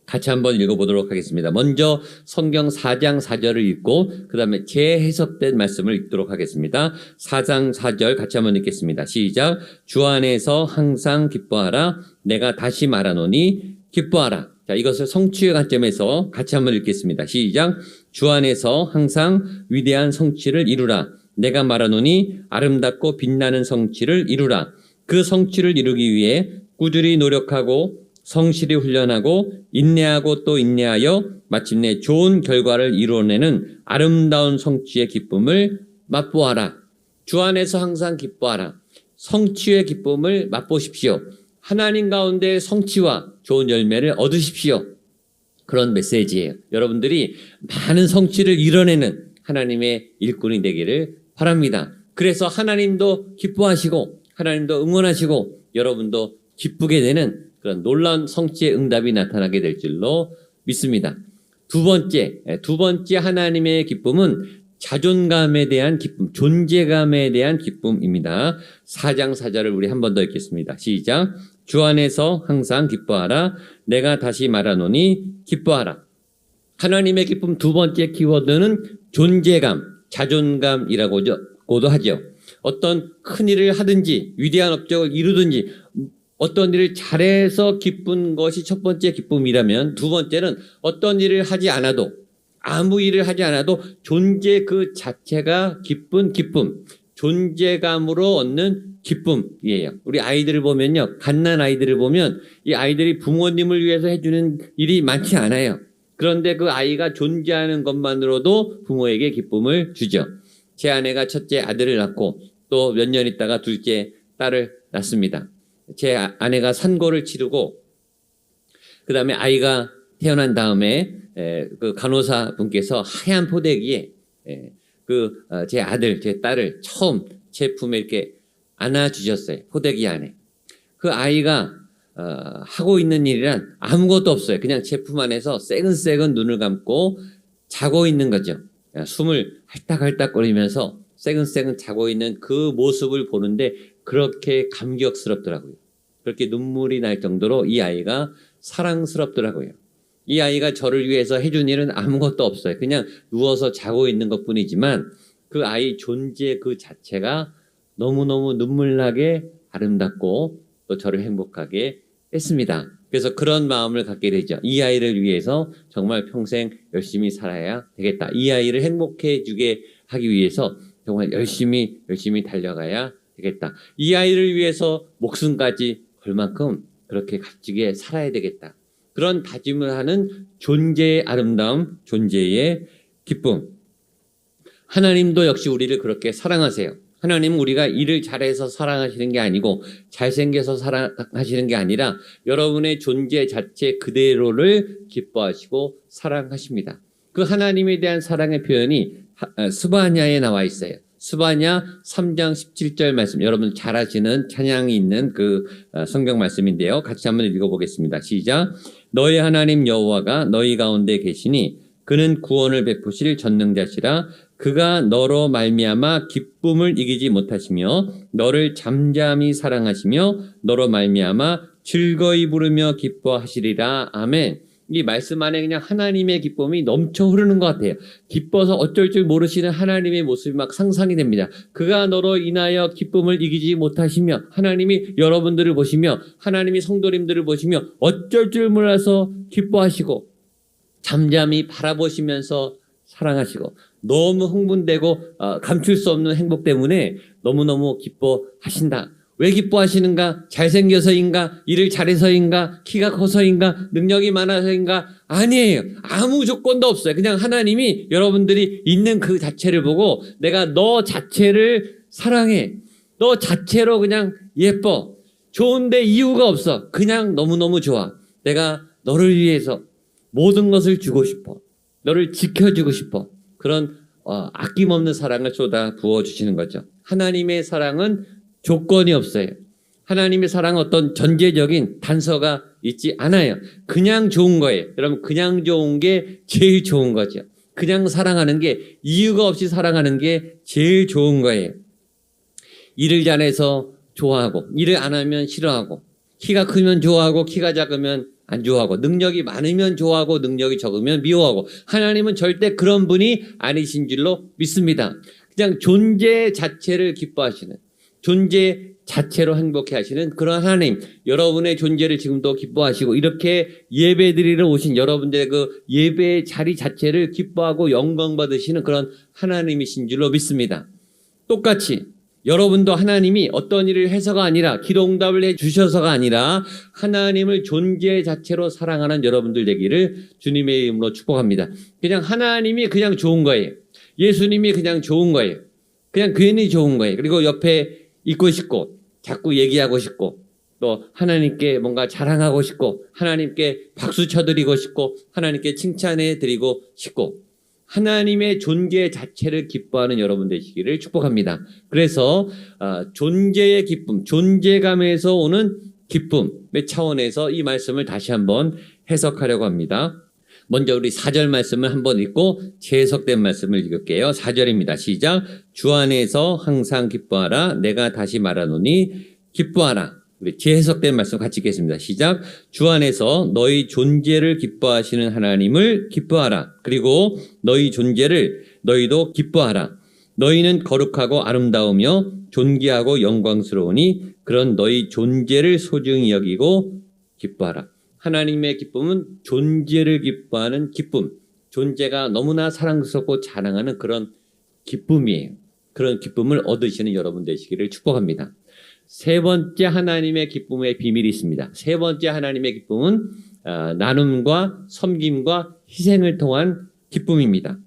같이 한번 읽어보도록 하겠습니다. 먼저 성경 4장 4절을 읽고 그 다음에 재해석된 말씀을 읽도록 하겠습니다. 4장 4절 같이 한번 읽겠습니다. 시작. 주 안에서 항상 기뻐하라. 내가 다시 말하노니 기뻐하라. 자, 이것을 성취의 관점에서 같이 한번 읽겠습니다. 시작. 주 안에서 항상 위대한 성취를 이루라. 내가 말하노니 아름답고 빛나는 성취를 이루라. 그 성취를 이루기 위해 꾸준히 노력하고 성실히 훈련하고 인내하고 또 인내하여 마침내 좋은 결과를 이루어내는 아름다운 성취의 기쁨을 맛보아라. 주 안에서 항상 기뻐하라. 성취의 기쁨을 맛보십시오. 하나님 가운데 성취와 좋은 열매를 얻으십시오. 그런 메시지예요. 여러분들이 많은 성취를 이뤄내는 하나님의 일꾼이 되기를 바랍니다. 그래서 하나님도 기뻐하시고 하나님도 응원하시고 여러분도 기쁘게 되는 그런 놀라운 성취의 응답이 나타나게 될 줄로 믿습니다. 두 번째 하나님의 기쁨은 자존감에 대한 기쁨, 존재감에 대한 기쁨입니다. 4장 4절을 우리 한 번 더 읽겠습니다. 시작. 주 안에서 항상 기뻐하라. 내가 다시 말하노니 기뻐하라. 하나님의 기쁨 두 번째 키워드는 존재감, 자존감이라고도 하죠. 어떤 큰 일을 하든지 위대한 업적을 이루든지 어떤 일을 잘해서 기쁜 것이 첫 번째 기쁨이라면 두 번째는 어떤 일을 하지 않아도 아무 일을 하지 않아도 존재 그 자체가 기쁜 기쁨, 존재감으로 얻는 기쁨이에요. 우리 아이들을 보면요. 갓난 아이들을 보면 이 아이들이 부모님을 위해서 해주는 일이 많지 않아요. 그런데 그 아이가 존재하는 것만으로도 부모에게 기쁨을 주죠. 제 아내가 첫째 아들을 낳고 또 몇 년 있다가 둘째 딸을 낳습니다. 제 아내가 산고를 치르고 그 다음에 아이가 태어난 다음에 그 간호사 분께서 하얀 포대기에 제 아들, 제 딸을 처음 제 품에 이렇게 안아주셨어요. 포대기 안에. 그 아이가 하고 있는 일이란 아무것도 없어요. 그냥 제 품 안에서 새근새근 눈을 감고 자고 있는 거죠. 숨을 할딱할딱거리면서 새근새근 자고 있는 그 모습을 보는데 그렇게 감격스럽더라고요. 그렇게 눈물이 날 정도로 이 아이가 사랑스럽더라고요. 이 아이가 저를 위해서 해준 일은 아무것도 없어요. 그냥 누워서 자고 있는 것뿐이지만 그 아이 존재 그 자체가 너무너무 눈물나게 아름답고 또 저를 행복하게 했습니다. 그래서 그런 마음을 갖게 되죠. 이 아이를 위해서 정말 평생 열심히 살아야 되겠다. 이 아이를 행복해 주게 하기 위해서 정말 열심히 달려가야 되겠다. 이 아이를 위해서 목숨까지 걸 만큼 그렇게 값지게 살아야 되겠다. 그런 다짐을 하는 존재의 아름다움, 존재의 기쁨. 하나님도 역시 우리를 그렇게 사랑하세요. 하나님은 우리가 일을 잘해서 사랑하시는 게 아니고 잘생겨서 사랑하시는 게 아니라 여러분의 존재 자체 그대로를 기뻐하시고 사랑하십니다. 그 하나님에 대한 사랑의 표현이 스바냐에 나와 있어요. 스바냐 3장 17절 말씀, 여러분 잘 아시는 찬양이 있는 그 성경 말씀인데요. 같이 한번 읽어보겠습니다. 시작. 너희 하나님 여호와가 너희 가운데 계시니 그는 구원을 베푸실 전능자시라. 그가 너로 말미암아 기쁨을 이기지 못하시며 너를 잠잠히 사랑하시며 너로 말미암아 즐거이 부르며 기뻐하시리라. 아멘. 이 말씀 안에 그냥 하나님의 기쁨이 넘쳐 흐르는 것 같아요. 기뻐서 어쩔 줄 모르시는 하나님의 모습이 막 상상이 됩니다. 그가 너로 인하여 기쁨을 이기지 못하시며, 하나님이 여러분들을 보시며 하나님이 성도님들을 보시며 어쩔 줄 몰라서 기뻐하시고 잠잠히 바라보시면서 사랑하시고 너무 흥분되고 감출 수 없는 행복 때문에 너무너무 기뻐하신다. 왜 기뻐하시는가? 잘생겨서인가? 일을 잘해서인가? 키가 커서인가? 능력이 많아서인가? 아니에요. 아무 조건도 없어요. 그냥 하나님이 여러분들이 있는 그 자체를 보고 내가 너 자체를 사랑해. 너 자체로 그냥 예뻐. 좋은데 이유가 없어. 그냥 너무너무 좋아. 내가 너를 위해서 모든 것을 주고 싶어. 너를 지켜주고 싶어. 그런 아낌없는 사랑을 쏟아 부어주시는 거죠. 하나님의 사랑은 조건이 없어요. 하나님의 사랑은 어떤 전제적인 단서가 있지 않아요. 그냥 좋은 거예요. 여러분, 그냥 좋은 게 제일 좋은 거죠. 그냥 사랑하는 게, 이유가 없이 사랑하는 게 제일 좋은 거예요. 일을 잘해서 좋아하고, 일을 안 하면 싫어하고, 키가 크면 좋아하고, 키가 작으면 안 좋아하고, 능력이 많으면 좋아하고, 능력이 적으면 미워하고, 하나님은 절대 그런 분이 아니신 줄로 믿습니다. 그냥 존재 자체를 기뻐하시는, 존재 자체로 행복해 하시는 그런 하나님, 여러분의 존재를 지금도 기뻐하시고 이렇게 예배 드리러 오신 여러분들의 그 예배의 자리 자체를 기뻐하고 영광 받으시는 그런 하나님이신 줄로 믿습니다. 똑같이 여러분도 하나님이 어떤 일을 해서가 아니라, 기도 응답을 해주셔서가 아니라 하나님을 존재 자체로 사랑하는 여러분들 되기를 주님의 이름으로 축복합니다. 그냥 하나님이 그냥 좋은 거예요. 예수님이 그냥 좋은 거예요. 그냥 괜히 좋은 거예요. 그리고 옆에 있고 싶고 자꾸 얘기하고 싶고 또 하나님께 뭔가 자랑하고 싶고 하나님께 박수 쳐드리고 싶고 하나님께 칭찬해 드리고 싶고 하나님의 존재 자체를 기뻐하는 여러분 되시기를 축복합니다. 그래서 존재의 기쁨, 존재감에서 오는 기쁨의 차원에서 이 말씀을 다시 한번 해석하려고 합니다. 먼저 우리 4절 말씀을 한번 읽고 재해석된 말씀을 읽을게요. 4절입니다. 시작. 주 안에서 항상 기뻐하라. 내가 다시 말하노니 기뻐하라. 우리 재해석된 말씀 같이 읽겠습니다. 시작. 주 안에서 너희 존재를 기뻐하시는 하나님을 기뻐하라. 그리고 너희 존재를 너희도 기뻐하라. 너희는 거룩하고 아름다우며 존귀하고 영광스러우니 그런 너희 존재를 소중히 여기고 기뻐하라. 하나님의 기쁨은 존재를 기뻐하는 기쁨, 존재가 너무나 사랑스럽고 자랑하는 그런 기쁨이에요. 그런 기쁨을 얻으시는 여러분 되시기를 축복합니다. 세 번째 하나님의 기쁨의 비밀이 있습니다. 세 번째 하나님의 기쁨은 나눔과 섬김과 희생을 통한 기쁨입니다.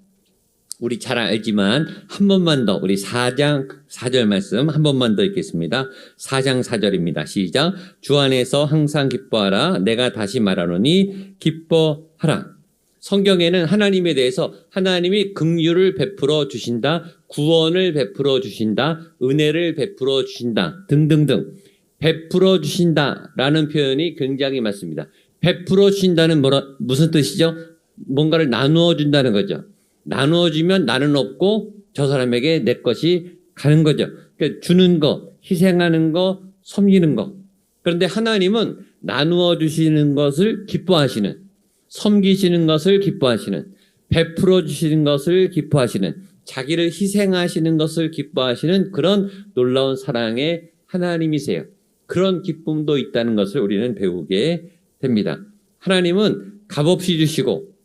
우리 잘 알지만 한 번만 더 우리 4장 4절 말씀 한 번만 더 읽겠습니다. 4장 4절입니다. 시작. 주 안에서 항상 기뻐하라. 내가 다시 말하노니 기뻐하라. 성경에는 하나님에 대해서 하나님이 긍휼을 베풀어 주신다, 구원을 베풀어 주신다, 은혜를 베풀어 주신다 등등등 베풀어 주신다라는 표현이 굉장히 많습니다. 베풀어 주신다는 무슨 뜻이죠? 뭔가를 나누어 준다는 거죠. 나누어 주면 나는 없고 저 사람에게 내 것이 가는 거죠. 그러니까 주는 거, 희생하는 거, 섬기는 거. 그런데 하나님은 나누어 주시는 것을 기뻐하시는, 섬기시는 것을 기뻐하시는, 베풀어 주시는 것을 기뻐하시는, 자기를 희생하시는 것을 기뻐하시는 그런 놀라운 사랑의 하나님이세요. 그런 기쁨도 있다는 것을 우리는 배우게 됩니다. 하나님은 값없이 주시고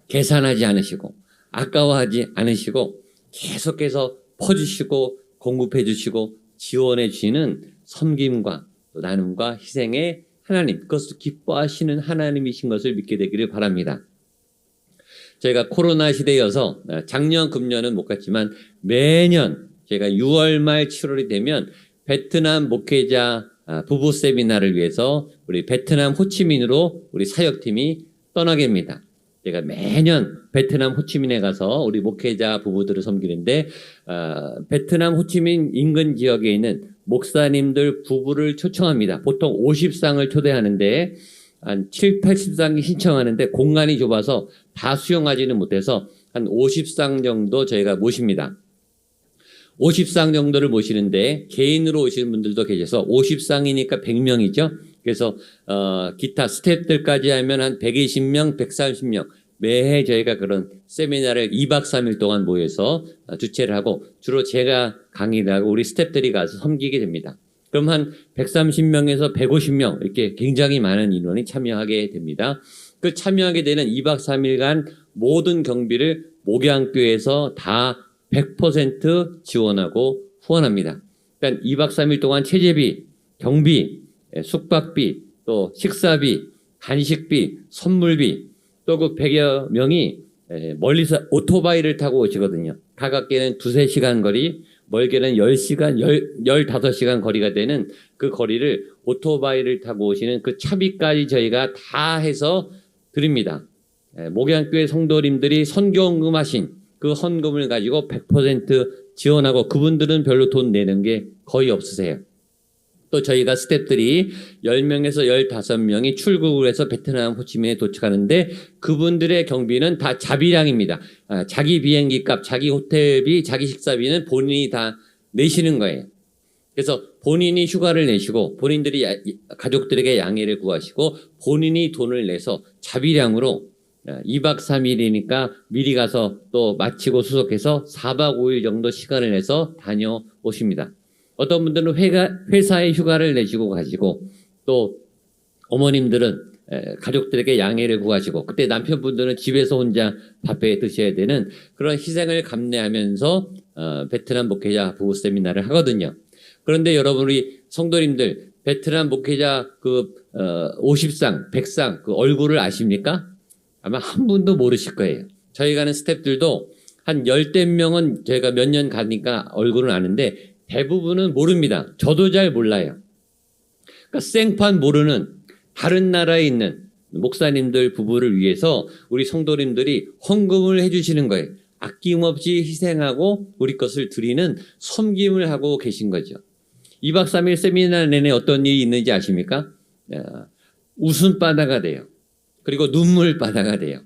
계산하지 않으시고 아까워하지 않으시고 계속해서 퍼주시고 공급해 주시고 지원해 주시는 섬김과 나눔과 희생의 하나님, 그것을 기뻐하시는 하나님이신 것을 믿게 되기를 바랍니다. 저희가 코로나 시대여서 작년, 금년은 못 갔지만 매년 제가 6월 말 7월이 되면 베트남 목회자 부부 세미나를 위해서 우리 베트남 호치민으로 우리 사역팀이 떠나게 됩니다. 제가 매년 베트남 호치민에 가서 우리 목회자 부부들을 섬기는데 베트남 호치민 인근 지역에 있는 목사님들 부부를 초청합니다. 보통 50상을 초대하는데 한 7, 80상이 신청하는데 공간이 좁아서 다 수용하지는 못해서 한 50상 정도 저희가 모십니다. 50상 정도를 모시는데 개인으로 오시는 분들도 계셔서 50상이니까 100명이죠. 그래서 기타 스태프들까지 하면 한 120명, 130명 매해 저희가 그런 세미나를 2박 3일 동안 모여서 주최를 하고 주로 제가 강의를 하고 우리 스태프들이 가서 섬기게 됩니다. 그럼 한 130명에서 150명 이렇게 굉장히 많은 인원이 참여하게 됩니다. 그 참여하게 되는 2박 3일간 모든 경비를 목양교에서 다 100% 지원하고 후원합니다. 그러니까 2박 3일 동안 체재비, 경비, 숙박비, 또 식사비, 간식비, 선물비, 또 그 100여 명이 멀리서 오토바이를 타고 오시거든요. 가깝게는 2-3시간 거리, 멀게는 10시간, 15시간 거리가 되는 그 거리를 오토바이를 타고 오시는 그 차비까지 저희가 다 해서 드립니다. 목양교회 성도님들이 선교헌금하신 그 헌금을 가지고 100% 지원하고 그분들은 별로 돈 내는 게 거의 없으세요. 또 저희가 스태프들이 10명에서 15명이 출국을 해서 베트남 호치민에 도착하는데 그분들의 경비는 다 자비량입니다. 자기 비행기 값, 자기 호텔비, 자기 식사비는 본인이 다 내시는 거예요. 그래서 본인이 휴가를 내시고 본인들이 가족들에게 양해를 구하시고 본인이 돈을 내서 자비량으로 2박 3일이니까 미리 가서 또 마치고 수속해서 4박 5일 정도 시간을 내서 다녀오십니다. 어떤 분들은 회사에 휴가를 내시고 가시고 또 어머님들은 가족들에게 양해를 구하시고 그때 남편분들은 집에서 혼자 밥해 드셔야 되는 그런 희생을 감내하면서 베트남 목회자 부부 세미나를 하거든요. 그런데 여러분 우리 성도님들 베트남 목회자 그 50상, 100상 그 얼굴을 아십니까? 아마 한 분도 모르실 거예요. 저희 가는 스태프들도 한 10대 명은 저희가 몇 년 가니까 얼굴은 아는데 대부분은 모릅니다. 저도 잘 몰라요. 그러니까 생판 모르는 다른 나라에 있는 목사님들 부부를 위해서 우리 성도님들이 헌금을 해주시는 거예요. 아낌없이 희생하고 우리 것을 드리는 섬김을 하고 계신 거죠. 2박 3일 세미나 내내 어떤 일이 있는지 아십니까? 웃음바다가 돼요. 그리고 눈물바다가 돼요.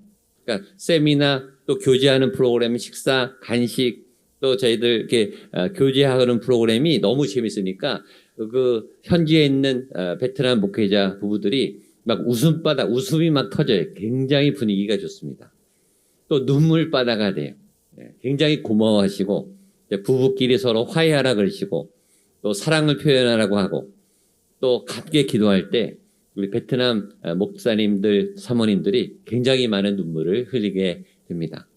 그러니까 세미나 또 교제하는 프로그램, 식사, 간식 또 저희들 이렇게 교제하는 프로그램이 너무 재밌으니까 그 현지에 있는 베트남 목회자 부부들이 막 웃음이 막 터져요. 굉장히 분위기가 좋습니다. 또 눈물바다가 돼요. 굉장히 고마워하시고 부부끼리 서로 화해하라 그러시고 또 사랑을 표현하라고 하고 또 함께 기도할 때 우리 베트남 목사님들, 사모님들이 굉장히 많은 눈물을 흘리게 됩니다.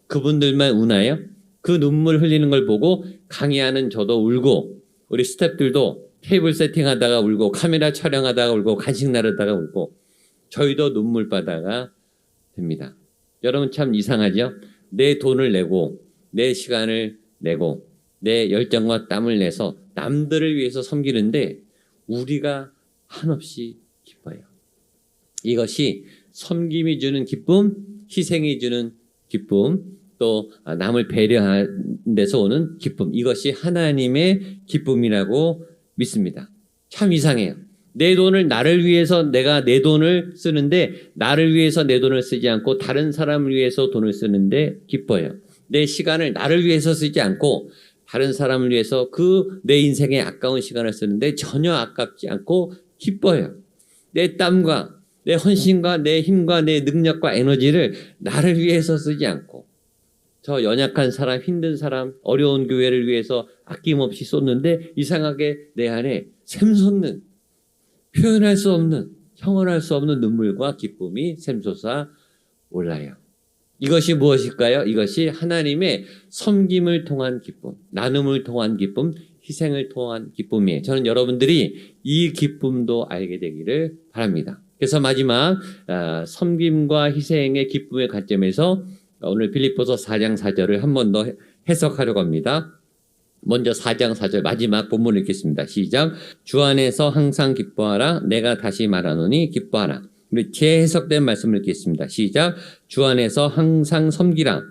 그분들만 우나요? 그 눈물 흘리는 걸 보고 강의하는 저도 울고 우리 스태프들도 테이블 세팅하다가 울고 카메라 촬영하다가 울고 간식 나르다가 울고 저희도 눈물바다가 됩니다. 여러분 참 이상하죠? 내 돈을 내고 내 시간을 내고 내 열정과 땀을 내서 남들을 위해서 섬기는데 우리가 한없이 기뻐요. 이것이 섬김이 주는 기쁨, 희생이 주는 기쁨, 또 남을 배려하는 데서 오는 기쁨, 이것이 하나님의 기쁨이라고 믿습니다. 참 이상해요. 내 돈을 나를 위해서 내가 내 돈을 쓰는데 나를 위해서 내 돈을 쓰지 않고 다른 사람을 위해서 돈을 쓰는데 기뻐요. 내 시간을 나를 위해서 쓰지 않고 다른 사람을 위해서 그 내 인생에 아까운 시간을 쓰는데 전혀 아깝지 않고 기뻐요. 내 땀과 내 헌신과 내 힘과 내 능력과 에너지를 나를 위해서 쓰지 않고 저 연약한 사람, 힘든 사람, 어려운 교회를 위해서 아낌없이 쏟는데 이상하게 내 안에 샘솟는, 표현할 수 없는, 형언할 수 없는 눈물과 기쁨이 샘솟아 올라요. 이것이 무엇일까요? 이것이 하나님의 섬김을 통한 기쁨, 나눔을 통한 기쁨, 희생을 통한 기쁨이에요. 저는 여러분들이 이 기쁨도 알게 되기를 바랍니다. 그래서 마지막 섬김과 희생의 기쁨의 관점에서 오늘 빌립보서 4장 4절을 한 번 더 해석하려고 합니다. 먼저 4장 4절 마지막 본문 읽겠습니다. 시작. 주 안에서 항상 기뻐하라. 내가 다시 말하노니 기뻐하라. 우리 재해석된 말씀을 읽겠습니다. 시작. 주 안에서 항상 섬기라.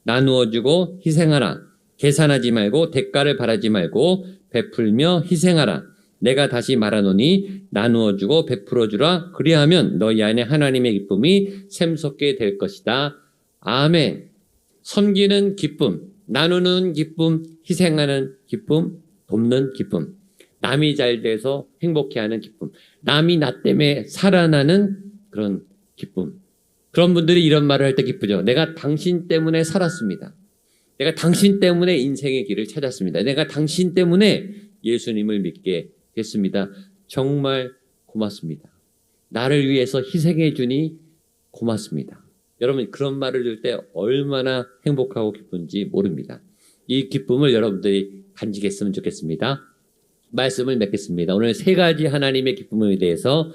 나누어주고 희생하라. 계산하지 말고 대가를 바라지 말고 베풀며 희생하라. 내가 다시 말하노니 나누어주고 베풀어주라. 그리하면 너희 안에 하나님의 기쁨이 샘솟게 될 것이다. 아멘. 섬기는 기쁨, 나누는 기쁨, 희생하는 기쁨, 돕는 기쁨, 남이 잘 돼서 행복해하는 기쁨, 남이 나 때문에 살아나는 그런 기쁨. 그런 분들이 이런 말을 할 때 기쁘죠. 내가 당신 때문에 살았습니다. 내가 당신 때문에 인생의 길을 찾았습니다. 내가 당신 때문에 예수님을 믿게 됐습니다. 정말 고맙습니다. 나를 위해서 희생해 주니 고맙습니다. 여러분 그런 말을 들을 때 얼마나 행복하고 기쁜지 모릅니다. 이 기쁨을 여러분들이 간직했으면 좋겠습니다. 말씀을 맺겠습니다. 오늘 세 가지 하나님의 기쁨에 대해서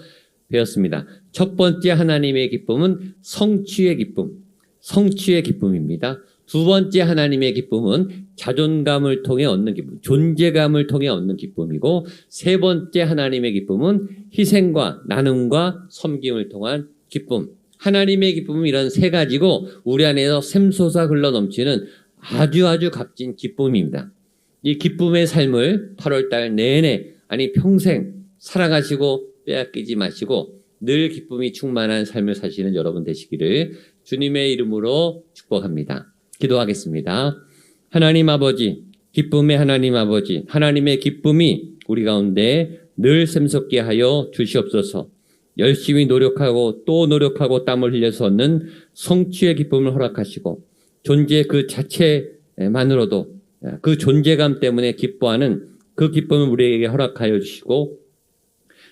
배웠습니다. 첫 번째 하나님의 기쁨은 성취의 기쁨, 성취의 기쁨입니다. 두 번째 하나님의 기쁨은 자존감을 통해 얻는 기쁨, 존재감을 통해 얻는 기쁨이고, 세 번째 하나님의 기쁨은 희생과 나눔과 섬김을 통한 기쁨. 하나님의 기쁨은 이런 세 가지고 우리 안에서 샘솟아 흘러 넘치는 아주 값진 기쁨입니다. 이 기쁨의 삶을 8월달 내내, 아니 평생 살아가시고 빼앗기지 마시고 늘 기쁨이 충만한 삶을 사시는 여러분 되시기를 주님의 이름으로 축복합니다. 기도하겠습니다. 하나님 아버지, 기쁨의 하나님 아버지, 하나님의 기쁨이 우리 가운데 늘 샘솟게 하여 주시옵소서. 열심히 노력하고 또 노력하고 땀을 흘려서 얻는 성취의 기쁨을 허락하시고 존재 그 자체만으로도 그 존재감 때문에 기뻐하는 그 기쁨을 우리에게 허락하여 주시고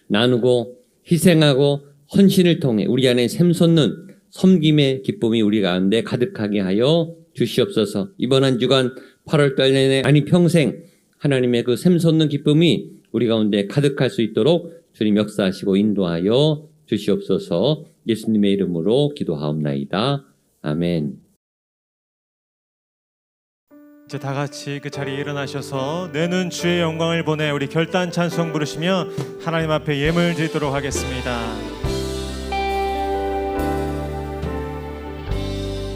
나누고 희생하고 헌신을 통해 우리 안에 샘솟는 섬김의 기쁨이 우리 가운데 가득하게 하여 주시옵소서. 이번 한 주간 8월달 내내 아니 평생 하나님의 그 샘솟는 기쁨이 우리 가운데 가득할 수 있도록 주님 역사하시고 인도하여 주시옵소서. 예수님의 이름으로 기도하옵나이다. 아멘. 이제 다 같이 그 자리에 일어나셔서 내는 주의 영광을 보내 우리 결단 찬송 부르시며 하나님 앞에 예물 드리도록 하겠습니다.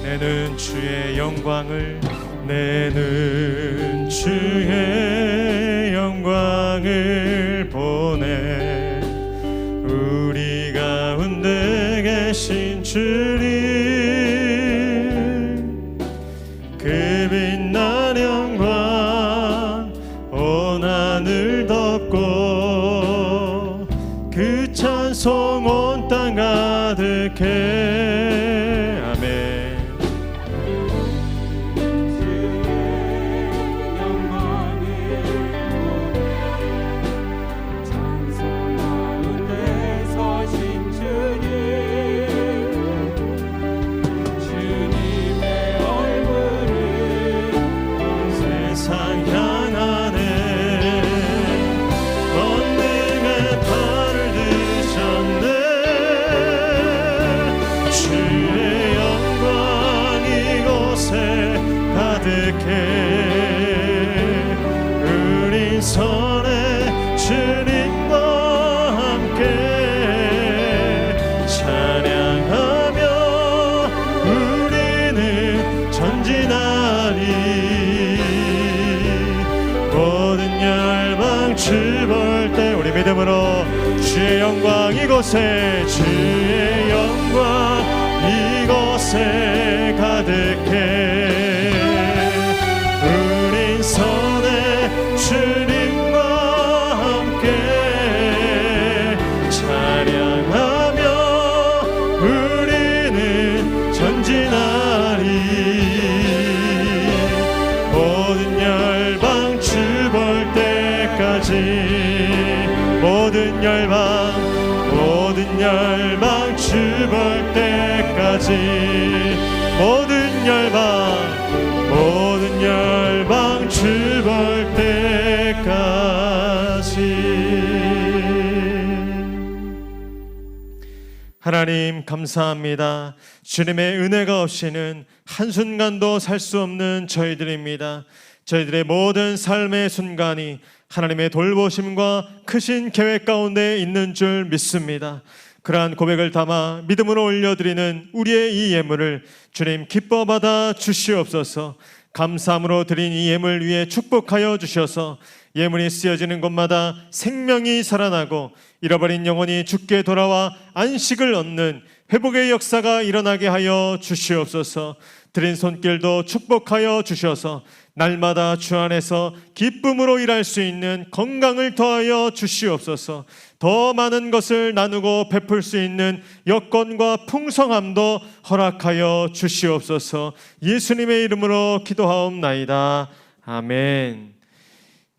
내는 주의 영광을, 내는 주의 영광을 보내 우리 가운데 계신 주님, 그 빛난 영광 온 하늘 덮고 그 찬송 온 땅 가득해. 아멘. 주의 영광 이곳에 우리 손에 주님과 함께 찬양하며 우리는 전진하리. 모든 열방 주볼 때 우리 믿음으로 주의 영광 이곳에, 주의 영광 이곳에 가득해. 우린 손에 주님과 함께 찬양하며 우리는 전진하리. 모든 열방 주볼 때까지, 모든 열방 주볼 때까지, 모든 열방 주볼 때까지. 하나님 감사합니다. 주님의 은혜가 없이는 한순간도 살 수 없는 저희들입니다. 저희들의 모든 삶의 순간이 하나님의 돌보심과 크신 계획 가운데 있는 줄 믿습니다. 그러한 고백을 담아 믿음으로 올려드리는 우리의 이 예물을 주님 기뻐 받아 주시옵소서. 감사함으로 드린 이 예물 위에 축복하여 주셔서 예물이 쓰여지는 곳마다 생명이 살아나고 잃어버린 영혼이 주께 돌아와 안식을 얻는 회복의 역사가 일어나게 하여 주시옵소서. 드린 손길도 축복하여 주셔서 날마다 주 안에서 기쁨으로 일할 수 있는 건강을 더하여 주시옵소서. 더 많은 것을 나누고 베풀 수 있는 여건과 풍성함도 허락하여 주시옵소서. 예수님의 이름으로 기도하옵나이다. 아멘.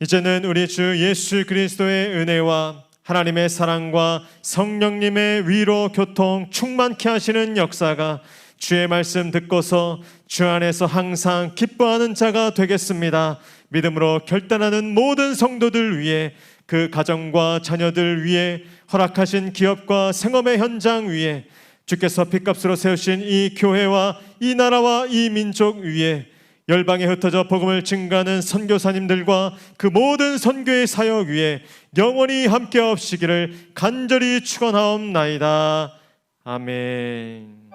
이제는 우리 주 예수 그리스도의 은혜와 하나님의 사랑과 성령님의 위로 교통 충만케 하시는 역사가 주의 말씀 듣고서 주 안에서 항상 기뻐하는 자가 되겠습니다. 믿음으로 결단하는 모든 성도들 위해, 그 가정과 자녀들 위해, 허락하신 기업과 생업의 현장 위에, 주께서 핏값으로 세우신 이 교회와 이 나라와 이 민족 위에, 열방에 흩어져 복음을 증가하는 선교사님들과 그 모든 선교의 사역 위에 영원히 함께하옵시기를 간절히 축원하옵나이다. 아멘.